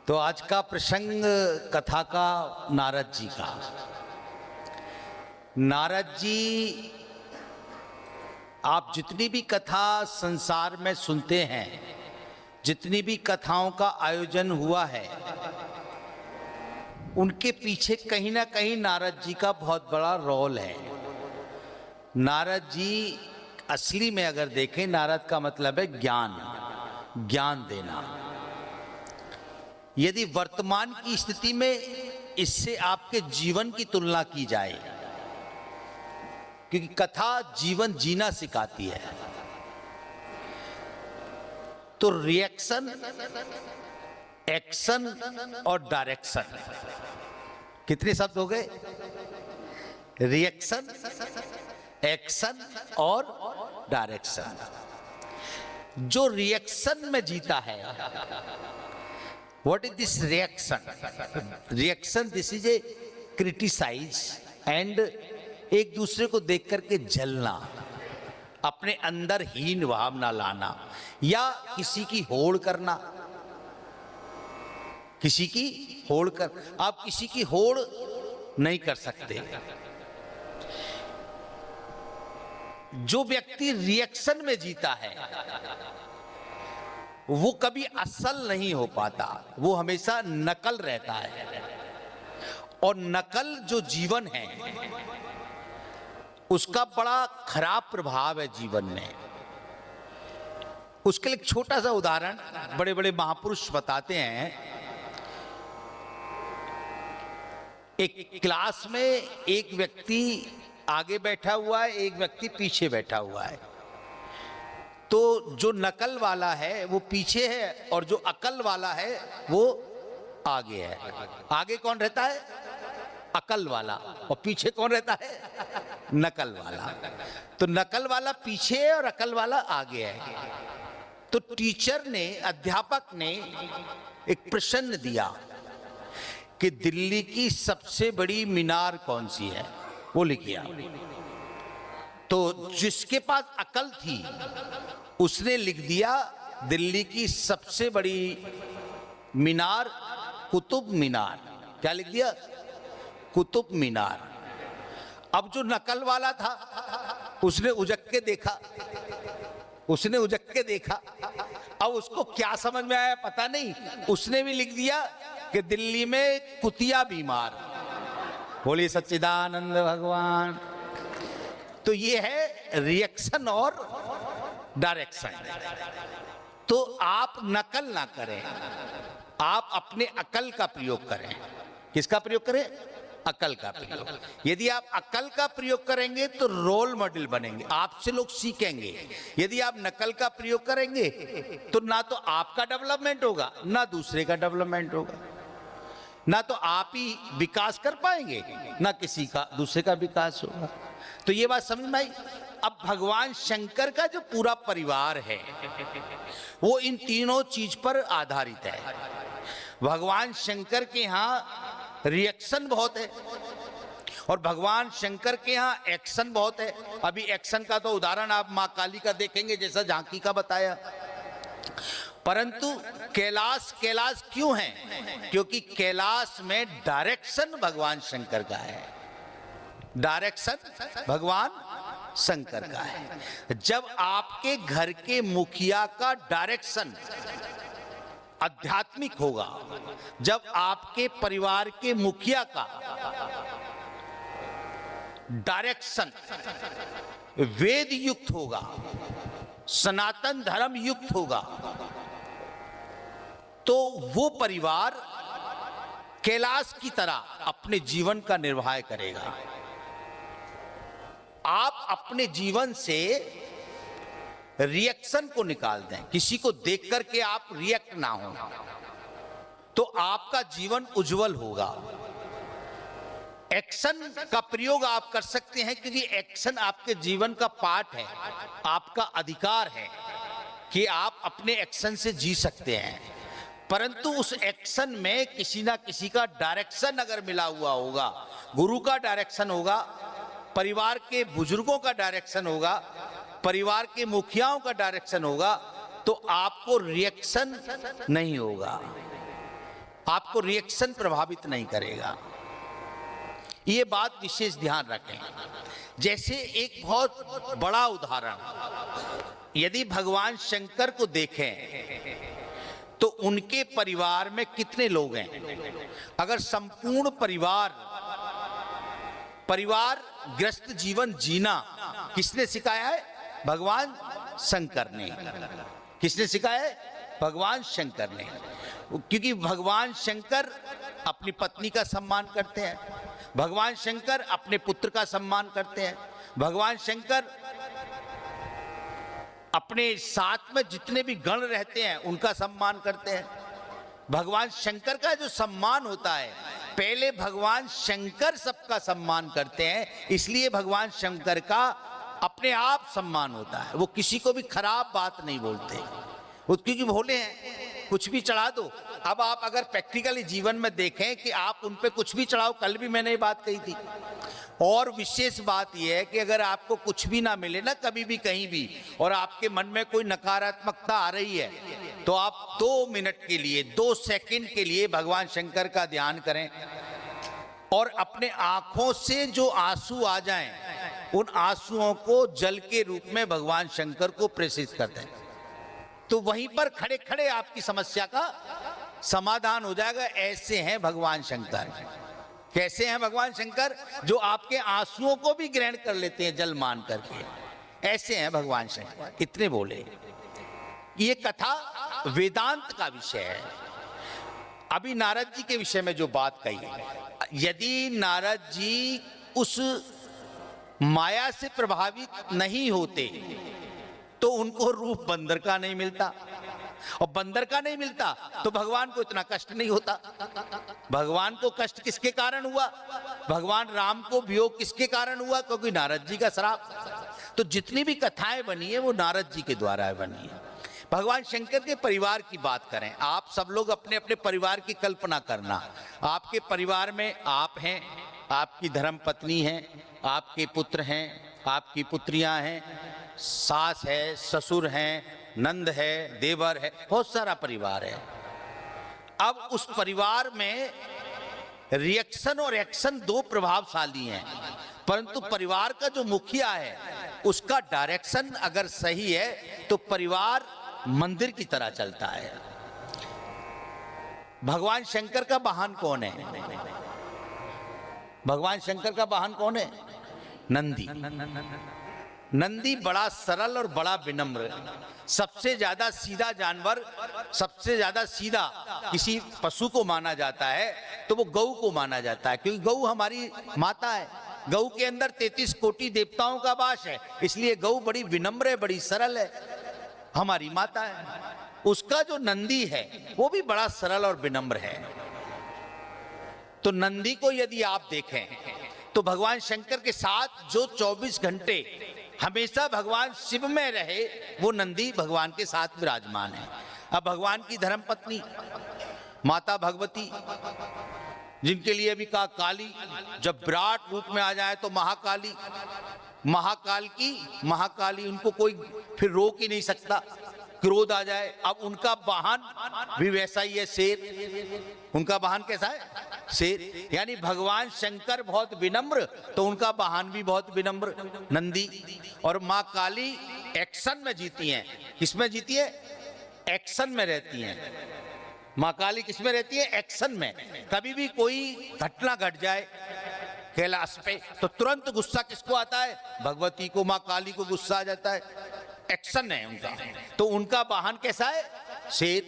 तो आज का प्रसंग कथा का नारद जी का। नारद जी, आप जितनी भी कथा संसार में सुनते हैं, जितनी भी कथाओं का आयोजन हुआ है, उनके पीछे कहीं ना कहीं नारद जी का बहुत बड़ा रोल है। नारद जी असली में अगर देखें, नारद का मतलब है ज्ञान, ज्ञान देना। यदि वर्तमान की स्थिति में इससे आपके जीवन की तुलना की जाए, क्योंकि कथा जीवन जीना सिखाती है, तो रिएक्शन, एक्शन और डायरेक्शन, कितने शब्द हो गए? रिएक्शन, एक्शन और डायरेक्शन। जो रिएक्शन में जीता है, what is this reaction? Reaction, this is a criticise and एक दूसरे को देख करके जलना, अपने अंदर हीन भावना लाना, या किसी की होड़ करना। किसी की होड़ कर, आप किसी की होड़ नहीं कर सकते। जो व्यक्ति रिएक्शन में जीता है वो कभी असल नहीं हो पाता, वो हमेशा नकल रहता है। और नकल जो जीवन है, उसका बड़ा खराब प्रभाव है जीवन में। उसके लिए एक छोटा सा उदाहरण बड़े बड़े महापुरुष बताते हैं। एक क्लास में एक व्यक्ति आगे बैठा हुआ है, एक व्यक्ति पीछे बैठा हुआ है। तो जो नकल वाला है वो पीछे है और जो अकल वाला है वो आगे है। आगे कौन रहता है? अकल वाला। और पीछे कौन रहता है? नकल वाला। तो नकल वाला पीछे है और अकल वाला आगे है। तो टीचर ने, अध्यापक ने एक प्रश्न दिया कि दिल्ली की सबसे बड़ी मीनार कौन सी है, वो लिखिए। तो जिसके पास अकल थी उसने लिख दिया दिल्ली की सबसे बड़ी मीनार कुतुब मीनार। क्या लिख दिया? कुतुब मीनार। अब जो नकल वाला था उसने उजक के देखा, उसने उजक के देखा। अब उसको क्या समझ में आया पता नहीं, उसने भी लिख दिया कि दिल्ली में कुतिया बीमार। बोलिए सच्चिदानंद भगवान। तो ये है रिएक्शन और डायरेक्शन। तो आप नकल ना करें, आप अपने अकल का प्रयोग करें। किसका प्रयोग करें? अकल का प्रयोग। यदि आप अकल का प्रयोग करेंगे तो रोल मॉडल बनेंगे, आपसे लोग सीखेंगे। यदि आप नकल का प्रयोग करेंगे तो ना तो आपका डेवलपमेंट होगा, ना दूसरे का डेवलपमेंट होगा। ना तो आप ही विकास कर पाएंगे, ना किसी का दूसरे का विकास होगा। तो ये बात समझ में आई। अब भगवान शंकर का जो पूरा परिवार है वो इन तीनों चीज पर आधारित है। भगवान शंकर के यहाँ रिएक्शन बहुत है और भगवान शंकर के यहाँ एक्शन बहुत है। अभी एक्शन का तो उदाहरण आप मां काली का देखेंगे, जैसा झांकी का बताया। परंतु कैलाश कैलाश क्यों है? क्योंकि कैलाश में डायरेक्शन भगवान शंकर का है। डायरेक्शन भगवान शंकर का है। जब आपके घर के मुखिया का डायरेक्शन आध्यात्मिक होगा, जब आपके परिवार के मुखिया का डायरेक्शन वेद युक्त होगा, सनातन धर्म युक्त होगा, तो वो परिवार कैलाश की तरह अपने जीवन का निर्वाह करेगा। आप अपने जीवन से रिएक्शन को निकाल दें, किसी को देख करके आप रिएक्ट ना हो, तो आपका जीवन उज्जवल होगा। एक्शन का प्रयोग आप कर सकते हैं, क्योंकि एक्शन आपके जीवन का पार्ट है, आपका अधिकार है कि आप अपने एक्शन से जी सकते हैं। परंतु उस एक्शन में किसी ना किसी का डायरेक्शन अगर मिला हुआ होगा, गुरु का डायरेक्शन होगा, परिवार के बुजुर्गों का डायरेक्शन होगा, परिवार के मुखियाओं का डायरेक्शन होगा, तो आपको रिएक्शन नहीं होगा। आपको रिएक्शन प्रभावित नहीं करेगा। ये बात विशेष ध्यान रखें। जैसे एक बहुत बड़ा उदाहरण, यदि भगवान शंकर को देखें तो उनके परिवार में कितने लोग हैं? अगर संपूर्ण परिवार ग्रस्त जीवन जीना किसने सिखाया है? भगवान शंकर ने। किसने सिखाया है? भगवान शंकर ने। क्योंकि भगवान शंकर अपनी पत्नी का सम्मान करते हैं, भगवान शंकर अपने पुत्र का सम्मान करते हैं, भगवान शंकर अपने साथ में जितने भी गण रहते हैं उनका सम्मान करते हैं। भगवान शंकर का जो सम्मान होता है, पहले भगवान शंकर सबका सम्मान करते हैं, इसलिए भगवान शंकर का अपने आप सम्मान होता है। वो किसी को भी खराब बात नहीं बोलते, वो क्योंकि भोले हैं, कुछ भी चढ़ा दो। अब आप अगर प्रैक्टिकली जीवन में देखें कि आप उन पे कुछ भी चढ़ाओ, कल भी मैंने ये बात कही थी। और विशेष बात यह है कि अगर आपको कुछ भी ना मिले ना कभी भी कहीं भी, और आपके मन में कोई नकारात्मकता आ रही है, तो आप 2 मिनट के लिए, 2 सेकंड के लिए भगवान शंकर का ध्यान करें और अपने आंखों से जो आंसू आ जाएं, उन आंसुओं को जल के रूप में भगवान शंकर को प्रेषित कर दें। तो वहीं पर खड़े खड़े आपकी समस्या का समाधान हो जाएगा। ऐसे हैं भगवान शंकर। कैसे हैं भगवान शंकर? जो आपके आंसुओं को भी ग्रहण कर लेते हैं जल मान करके। ऐसे हैं भगवान शंकर। इतने बोले। ये कथा वेदांत का विषय है। अभी नारद जी के विषय में जो बात कही, यदि नारद जी उस माया से प्रभावित नहीं होते तो उनको रूप बंदर का नहीं मिलता, और बंदर का नहीं मिलता तो भगवान को इतना कष्ट नहीं होता। भगवान को कष्ट किसके कारण हुआ? भगवान राम को वियोग किसके कारण हुआ? क्योंकि नारद जी का श्राप। तो जितनी भी कथाएं बनी है वो नारद जी के द्वारा बनी है। भगवान शंकर के परिवार की बात करें, आप सब लोग अपने अपने परिवार की कल्पना करना। आपके परिवार में आप हैं, आपकी धर्म पत्नी है, आपके पुत्र हैं, आपकी पुत्रियां हैं, सास है, ससुर हैं, नंद है, देवर है, बहुत सारा परिवार है। अब उस परिवार में रिएक्शन और एक्शन 2 प्रभावशाली हैं, परंतु परिवार का जो मुखिया है उसका डायरेक्शन अगर सही है तो परिवार मंदिर की तरह चलता है। भगवान शंकर का वाहन कौन है? भगवान शंकर का वाहन कौन है? नंदी। नंदी बड़ा सरल और बड़ा विनम्र, सबसे ज्यादा सीधा जानवर, सबसे ज्यादा सीधा किसी पशु को माना जाता है तो वो गऊ को माना जाता है, क्योंकि गऊ हमारी माता है। गऊ के अंदर 33 कोटि देवताओं का वास है, इसलिए गऊ बड़ी विनम्र है, बड़ी सरल है, हमारी माता है। उसका जो नंदी है वो भी बड़ा सरल और विनम्र है। तो नंदी को यदि आप देखें तो भगवान शंकर के साथ जो 24 घंटे हमेशा भगवान शिव में रहे, वो नंदी भगवान के साथ विराजमान है। अब भगवान की धर्मपत्नी माता भगवती, जिनके लिए अभी कहा काली, जब विराट रूप में आ जाए तो महाकाली, महाकाली उनको कोई फिर रोक ही नहीं सकता, क्रोध आ जाए। अब उनका वाहन भी वैसा ही है, शेर। उनका वाहन कैसा है? शेर। यानी भगवान शंकर बहुत विनम्र तो उनका वाहन भी बहुत विनम्र, नंदी। और माँ काली एक्शन में जीती हैं। किसमें जीती है? एक्शन में रहती हैं। माँ काली किसमें रहती है? एक्शन में। कभी भी कोई घटना घट जाए कैलाश पे तो तुरंत गुस्सा किसको आता है? भगवती को, माँ काली को गुस्सा आ जाता है। एक्शन है उनका। तो उनका वाहन कैसा है? शेर।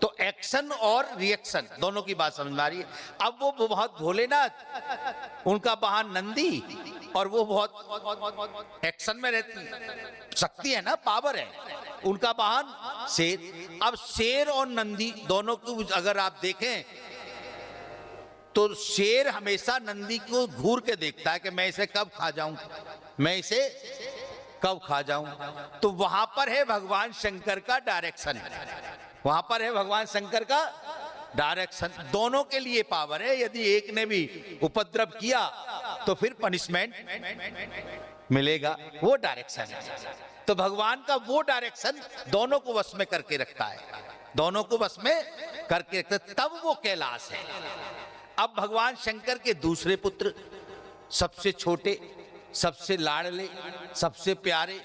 तो एक्शन और रिएक्शन दोनों की बात समझ में आ रही है। अब वो बहुत भोलेनाथ, उनका वाहन नंदी, और वो बहुत एक्शन में रहती है, शक्ति है ना, पावर है। उनका वाहन शेर। अब शेर और नंदी दोनों को अगर आप देखें तो शेर हमेशा नंदी को घूर के देखता है कि मैं इसे कब खा जाऊं, मैं इसे कब खा जाऊं। तो वहां पर है भगवान शंकर का डायरेक्शन, वहां पर है भगवान शंकर का डायरेक्शन। दोनों के लिए पावर है। यदि एक ने भी उपद्रव किया तो फिर पनिशमेंट मिलेगा, वो डायरेक्शन है। तो भगवान का वो डायरेक्शन दोनों को वश में करके रखता है, दोनों को वश में करके रखते, तब वो कैलाश है। अब भगवान शंकर के दूसरे पुत्र, सबसे छोटे, सबसे लाडले, सबसे प्यारे,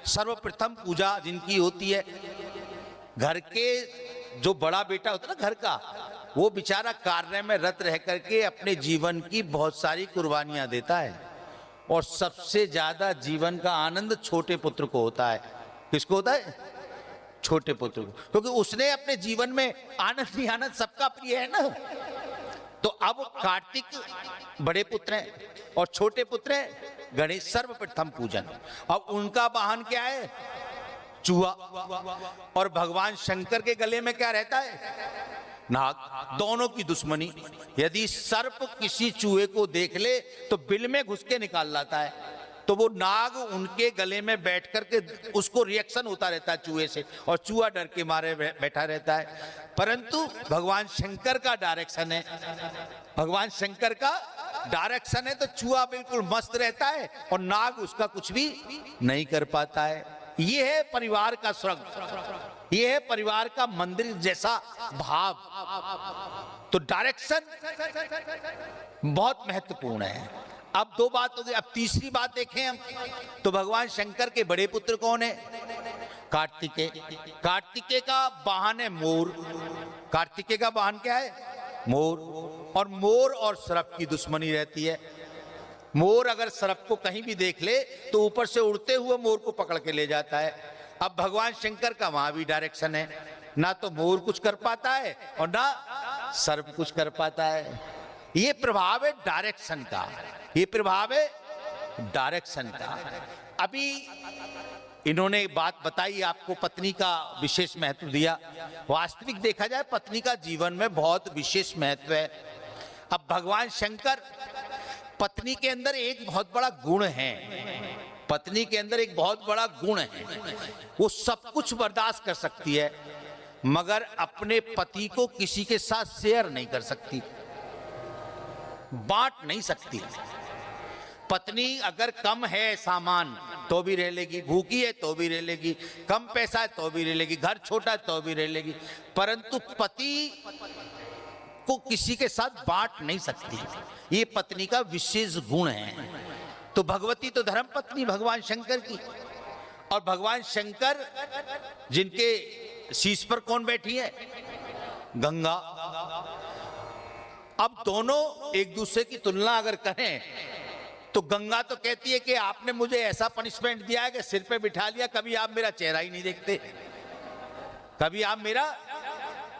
सर्वप्रथम पूजा जिनकी होती है, घर के जो बड़ा बेटा होता है ना घर का, वो बेचारा कार्य में रत रह करके अपने जीवन की बहुत सारी कुर्बानियां देता है, और सबसे ज्यादा जीवन का आनंद छोटे पुत्र को होता है। किसको होता है? छोटे पुत्र को, क्योंकि उसने अपने जीवन में आनंद ही आनंद, सबका प्रिय है ना। तो अब कार्तिक बड़े पुत्र हैं और छोटे पुत्र हैं गणेश, सर्वप्रथम पूजन। अब उनका वाहन क्या है? चूहा। और भगवान शंकर के गले में क्या रहता है? नाग। दोनों की दुश्मनी। यदि सर्प किसी चूहे को देख ले तो बिल में घुस के निकाल लाता है, तो वो नाग उनके गले में बैठ करके उसको रिएक्शन होता रहता है चूहे से, और चूहा डर के मारे बैठा रहता है। परंतु भगवान शंकर का डायरेक्शन है, भगवान शंकर का डायरेक्शन है, तो चूहा बिल्कुल मस्त रहता है और नाग उसका कुछ भी नहीं कर पाता है। ये है परिवार का स्वर्ग, ये है परिवार का मंदिर जैसा भाव। तो डायरेक्शन बहुत महत्वपूर्ण है। अब दो बात हो गई, अब तीसरी बात देखें हम, तो भगवान शंकर के बड़े पुत्र कौन है? कार्तिकेय। कार्तिकेय का वाहन है मोर। कार्तिकेय का वाहन क्या है? मोर। और मोर और सर्प की दुश्मनी रहती है। मोर अगर सर्प को कहीं भी देख ले तो ऊपर से उड़ते हुए मोर को पकड़ के ले जाता है। अब भगवान शंकर का वहां भी डायरेक्शन है, ना तो मोर कुछ कर पाता है और ना सर्प कुछ कर पाता है। ये प्रभाव है डायरेक्शन का, ये प्रभाव है डायरेक्शन का। अभी इन्होंने बात बताई आपको, पत्नी का विशेष महत्व दिया। वास्तविक देखा जाए पत्नी का जीवन में बहुत विशेष महत्व है। अब भगवान शंकर, पत्नी के अंदर एक बहुत बड़ा गुण है, पत्नी के अंदर एक बहुत बड़ा गुण है, वो सब कुछ बर्दाश्त कर सकती है मगर अपने पति को किसी के साथ शेयर नहीं कर सकती, बांट नहीं सकती। पत्नी अगर कम है सामान तो भी रह लेगी, भूखी है तो भी रह लेगी, कम पैसा है तो भी रह लेगी, घर छोटा है तो भी रह लेगी, परंतु पति को किसी के साथ बांट नहीं सकती। ये पत्नी का विशेष गुण है। तो भगवती तो धर्म पत्नी भगवान शंकर की, और भगवान शंकर जिनके शीश पर कौन बैठी है? गंगा। अब दोनों एक दूसरे की तुलना अगर करें तो गंगा तो कहती है कि आपने मुझे ऐसा पनिशमेंट दिया है कि सिर पे बिठा लिया, कभी आप मेरा चेहरा ही नहीं देखते, कभी आप मेरा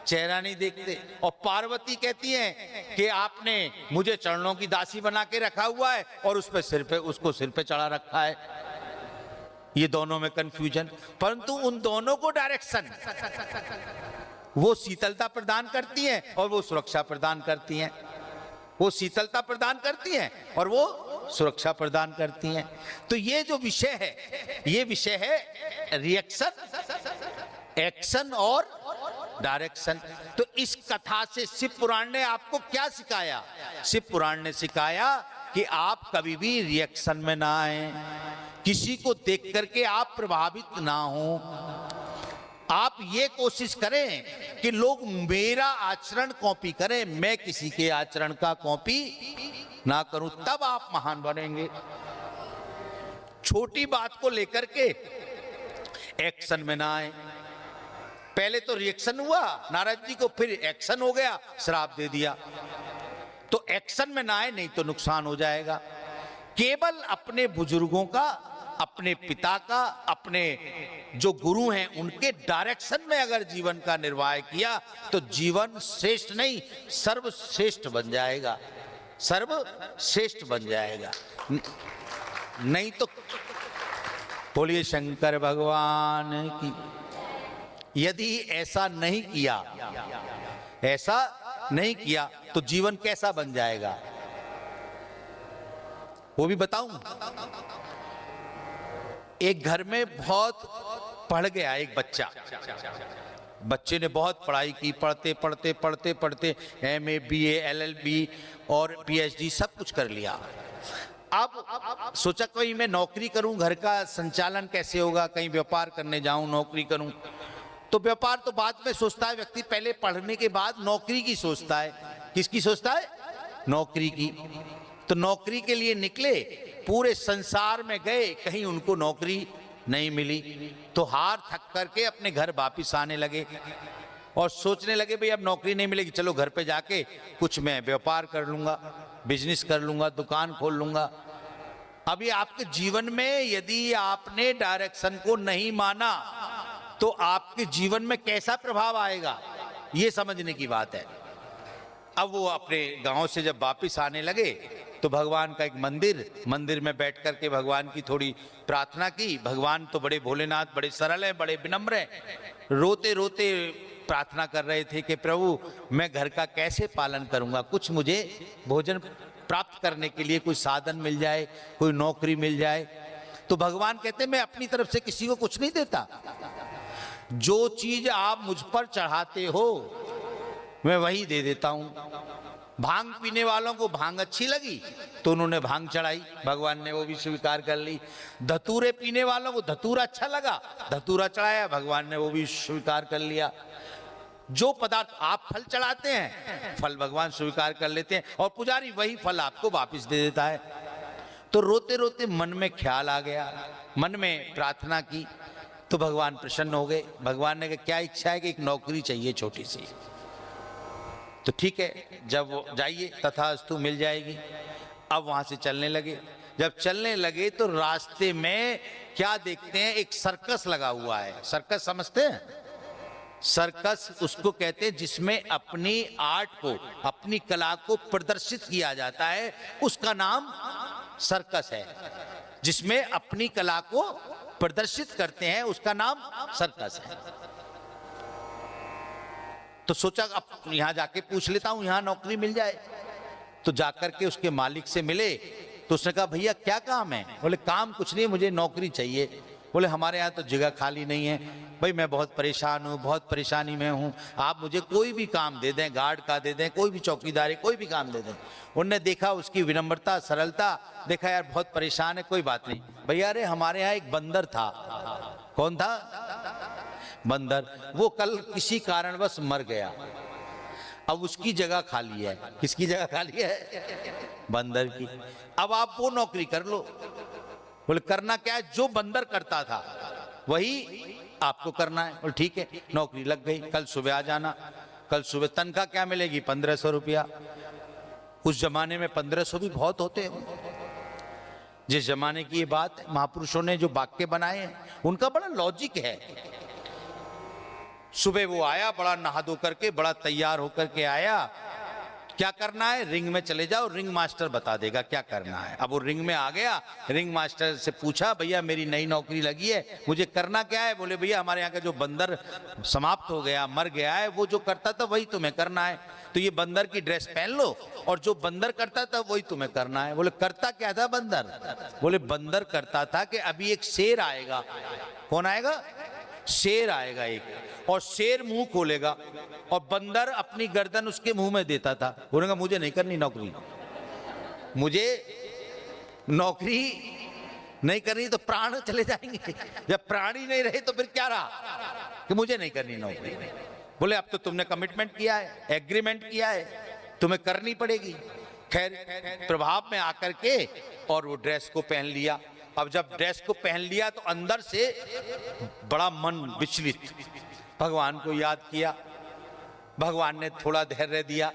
चेहरा नहीं देखते। और पार्वती कहती हैं कि आपने मुझे चरणों की दासी बना के रखा हुआ है और उस पे उसको सिर पे चढ़ा रखा है। ये दोनों में कंफ्यूजन, परंतु उन दोनों को डायरेक्शन, वो शीतलता प्रदान करती हैं और वो सुरक्षा प्रदान करती हैं, वो शीतलता प्रदान करती हैं और वो सुरक्षा प्रदान करती हैं। तो ये जो विषय है, ये विषय है रिएक्शन, एक्शन और डायरेक्शन। तो इस कथा से शिव पुराण ने आपको क्या सिखाया? शिव पुराण ने सिखाया कि आप कभी भी रिएक्शन में ना आए, किसी को देख करके आप प्रभावित ना हो। आप ये कोशिश करें कि लोग मेरा आचरण कॉपी करें, मैं किसी के आचरण का कॉपी ना करूं, तब आप महान बनेंगे। छोटी बात को लेकर के एक्शन में ना आए। पहले तो रिएक्शन हुआ नारद जी को, फिर एक्शन हो गया, श्राप दे दिया। तो एक्शन में ना आए, नहीं तो नुकसान हो जाएगा। केवल अपने बुजुर्गों का, अपने पिता का, अपने जो गुरु हैं उनके डायरेक्शन में अगर जीवन का निर्वाह किया तो जीवन श्रेष्ठ नहीं सर्वश्रेष्ठ बन जाएगा, सर्वश्रेष्ठ बन जाएगा। नहीं तो बोलिए शंकर भगवान की। यदि ऐसा नहीं किया, ऐसा नहीं किया तो जीवन कैसा बन जाएगा वो भी बताऊं। एक घर में बहुत पढ़ गया एक बच्चा, बच्चे ने बहुत पढ़ाई की, पढ़ते पढ़ते पढ़ते पढ़ते MA BA LLB और PhD सब कुछ कर लिया। अब सोचा कोई मैं नौकरी करूं, घर का संचालन कैसे होगा, कहीं व्यापार करने जाऊं, नौकरी करूं। तो व्यापार तो बाद में सोचता है व्यक्ति, पहले पढ़ने के बाद नौकरी की सोचता है। किसकी सोचता है? नौकरी की। तो नौकरी के लिए निकले, पूरे संसार में गए, कहीं उनको नौकरी नहीं मिली, तो हार थक करके अपने घर वापिस आने लगे और सोचने लगे भाई अब नौकरी नहीं मिलेगी, चलो घर पे जाके कुछ मैं व्यापार कर लूंगा, बिजनेस कर लूंगा, दुकान खोल लूंगा। अभी आपके जीवन में यदि आपने डायरेक्शन को नहीं माना तो आपके जीवन में कैसा प्रभाव आएगा, ये समझने की बात है। अब वो अपने गांव से जब वापिस आने लगे तो भगवान का एक मंदिर में बैठ करके भगवान की थोड़ी प्रार्थना की। भगवान तो बड़े भोलेनाथ, बड़े सरल हैं, बड़े विनम्र हैं, रोते रोते प्रार्थना कर रहे थे कि प्रभु मैं घर का कैसे पालन करूंगा, कुछ मुझे भोजन प्राप्त करने के लिए कोई साधन मिल जाए, कोई नौकरी मिल जाए। तो भगवान कहते मैं अपनी तरफ से किसी को कुछ नहीं देता, जो चीज आप मुझ पर चढ़ाते हो मैं वही दे देता हूं। भांग पीने वालों को भांग अच्छी लगी तो उन्होंने भांग चढ़ाई, भगवान ने वो भी स्वीकार कर ली। धतूरे पीने वालों को धतूरा अच्छा लगा, धतूरा चढ़ाया, भगवान ने वो भी स्वीकार कर लिया। जो पदार्थ आप फल चढ़ाते हैं, फल भगवान स्वीकार कर लेते हैं और पुजारी वही फल आपको वापस दे देता है। तो रोते रोते मन में ख्याल आ गया, मन में प्रार्थना की, तो भगवान प्रसन्न हो गए। भगवान ने कहा क्या इच्छा है? कि एक नौकरी चाहिए छोटी सी। तो ठीक है, जब जाइए तथास्तु, मिल जाएगी। अब वहां से चलने लगे। जब चलने लगे तो रास्ते में क्या देखते हैं? एक सर्कस लगा हुआ है। सर्कस समझते हैं? सर्कस उसको कहते हैं जिसमें अपनी आर्ट को, अपनी कला को प्रदर्शित किया जाता है, उसका नाम सर्कस है। जिसमें अपनी कला को प्रदर्शित करते हैं उसका नाम सर्कस है। तो सोचा अब यहां जाके पूछ लेता हूं, यहां नौकरी मिल जाए। तो जाकर के उसके मालिक से मिले तो उसने कहा भैया क्या काम है? बोले काम कुछ नहीं, मुझे नौकरी चाहिए। बोले हमारे यहाँ तो जगह खाली नहीं है। भाई मैं बहुत परेशान हूँ, बहुत परेशानी में हूँ, आप मुझे कोई भी काम दे दें, गार्ड का दे दें, कोई भी चौकीदारी, कोई भी काम दे दें। उनने देखा उसकी विनम्रता, सरलता, देखा यार बहुत परेशान है, कोई बात नहीं। भैया अरे हमारे यहाँ एक बंदर था। कौन था? बंदर। वो कल किसी कारणवश मर गया, अब उसकी जगह खाली है। किसकी जगह खाली है? बंदर की। अब आप वो नौकरी कर लो। बोले करना क्या है? जो बंदर करता था वही आपको करना है। बोले ठीक है, नौकरी लग गई। कल सुबह आ जाना। कल सुबह तनख्वाह क्या मिलेगी? 1500 रुपया। उस जमाने में 1500 भी बहुत होते हैं। जिस जमाने की ये बात है, महापुरुषों ने जो वाक्य बनाए हैं उनका बड़ा लॉजिक है। सुबह वो आया, बड़ा नहा धो करके, बड़ा तैयार होकर के आया। क्या करना है? रिंग में चले जाओ, रिंग मास्टर बता देगा क्या करना है। अब वो रिंग में आ गया, रिंग मास्टर से पूछा भैया मेरी नई नौकरी लगी है, मुझे करना क्या है? बोले भैया हमारे यहाँ का जो बंदर समाप्त हो गया, मर गया है, वो जो करता था वही तुम्हें करना है। तो ये बंदर की ड्रेस पहन लो और जो बंदर करता था वही तुम्हें करना है। बोले करता क्या था बंदर? बोले बंदर करता था कि अभी एक शेर आएगा। कौन आएगा? शेर आएगा एक, और शेर मुंह खोलेगा और बंदर अपनी गर्दन उसके मुंह में देता था। बोलेगा मुझे नहीं करनी नौकरी, मुझे नौकरी नहीं करनी तो प्राण चले जाएंगे। जब प्राण ही नहीं रहे तो फिर क्या रहा? कि मुझे नहीं करनी नौकरी। बोले अब तो तुमने कमिटमेंट किया है, एग्रीमेंट किया है, तुम्हें करनी पड़ेगी। खैर प्रभाव में आकर के और वो ड्रेस को पहन लिया। अब जब ड्रेस को पहन लिया तो अंदर से बड़ा मन विचलित, भगवान को याद किया। भगवान ने थोड़ा धैर्य दिया।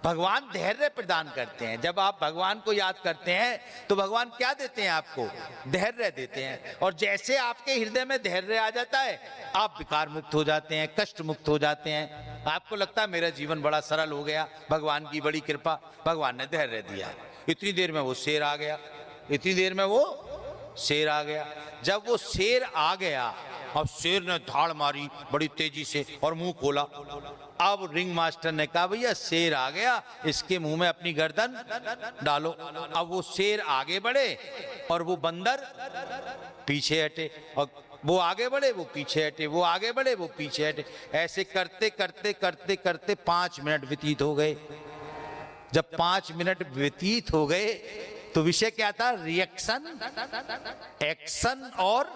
भगवान धैर्य प्रदान करते हैं। जब आप भगवान को याद करते हैं तो भगवान क्या देते हैं? आपको धैर्य देते हैं। और जैसे आपके हृदय में धैर्य आ जाता है, आप विकार मुक्त हो जाते हैं, कष्ट मुक्त हो जाते हैं। आपको लगता है मेरा जीवन बड़ा सरल हो गया, भगवान की बड़ी कृपा, भगवान ने धैर्य दिया। इतनी देर में वो शेर आ गया। इतनी देर में वो शेर आ गया। जब वो शेर आ गया, अब शेर ने धाड़ मारी बड़ी तेजी से और मुंह खोला। अब रिंग मास्टर ने कहा भैया शेर आ गया, इसके मुंह में अपनी गर्दन डालो। अब वो शेर आगे बढ़े और वो बंदर पीछे हटे, और वो आगे बढ़े वो पीछे हटे, वो आगे बढ़े वो पीछे हटे। ऐसे करते करते करते करते 5 मिनट व्यतीत हो गए। जब 5 मिनट व्यतीत हो गए तो विषय क्या था? रिएक्शन, एक्शन और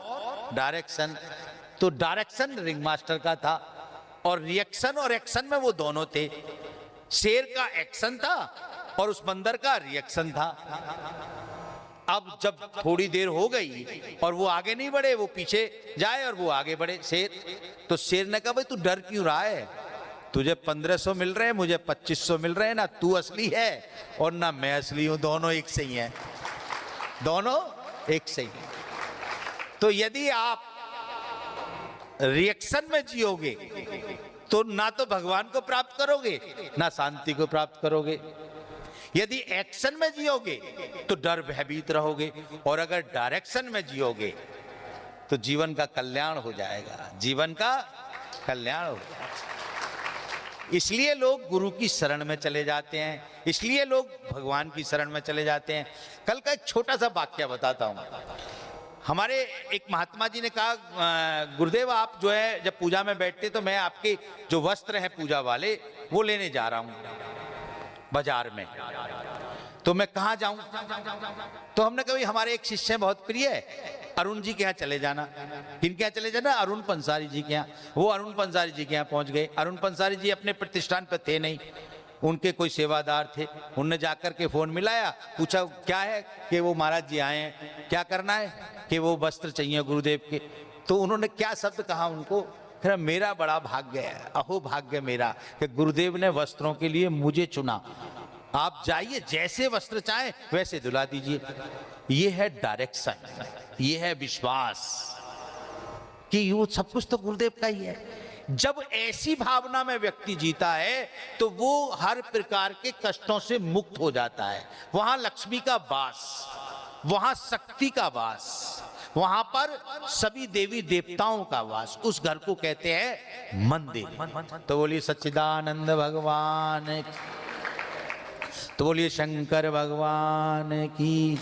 डायरेक्शन। तो डायरेक्शन रिंग मास्टर का था और रिएक्शन और एक्शन में वो दोनों थे। शेर का एक्शन था और उस बंदर का रिएक्शन था। अब जब थोड़ी देर हो गई और वो आगे नहीं बढ़े, वो पीछे जाए और वो आगे बढ़े शेर, तो शेर ने कहा भाई तू डर क्यों रहा है, तुझे 1500 मिल रहे हैं, मुझे 2500 मिल रहे हैं, ना तू असली है और ना मैं असली हूं, दोनों एक सही हैं, दोनों एक सही हैं। तो यदि आप रिएक्शन में जियोगे तो ना तो भगवान को प्राप्त करोगे ना शांति को प्राप्त करोगे। यदि एक्शन में जियोगे तो डर भयभीत रहोगे, और अगर डायरेक्शन में जियोगे तो जीवन का कल्याण हो जाएगा, जीवन का कल्याण हो जाएगा। इसलिए लोग गुरु की शरण में चले जाते हैं, इसलिए लोग भगवान की शरण में चले जाते हैं। कल का एक छोटा सा वाक्य बताता हूं। हमारे एक महात्मा जी ने कहा, गुरुदेव आप जो है जब पूजा में बैठते तो मैं आपके जो वस्त्र हैं पूजा वाले वो लेने जा रहा हूं बाजार में, तो मैं कहाँ जाऊं? तो हमने कहा हमारे एक शिष्य हैं बहुत प्रिय है, अरुण जी के यहाँ चले जाना। किनके यहाँ चले जाना? अरुण पंसारी जी के यहाँ। वो अरुण पंसारी जी के यहाँ पहुंच गए। अरुण पंसारी जी अपने प्रतिष्ठान पर थे नहीं, उनके कोई सेवादार थे। उनने जाकर के फोन मिलाया, पूछा क्या है, कि वो महाराज जी आए हैं, क्या करना है, कि वो वस्त्र चाहिए गुरुदेव के। तो उन्होंने क्या शब्द कहा उनको, फिर मेरा बड़ा भाग्य है, अहो भाग्य मेरा कि गुरुदेव ने वस्त्रों के लिए मुझे चुना, आप जाइए जैसे वस्त्र चाहे वैसे दुला दीजिए। ये है डायरेक्शन, ये है विश्वास कि ये सब कुछ तो गुरुदेव का ही है। जब ऐसी भावना में व्यक्ति जीता है तो वो हर प्रकार के कष्टों से मुक्त हो जाता है। वहां लक्ष्मी का वास, वहां शक्ति का वास, वहां पर सभी देवी देवताओं का वास, उस घर को कहते हैं मंदिर। तो बोलिए सच्चिदानंद भगवान, तो बोलिए शंकर भगवान की।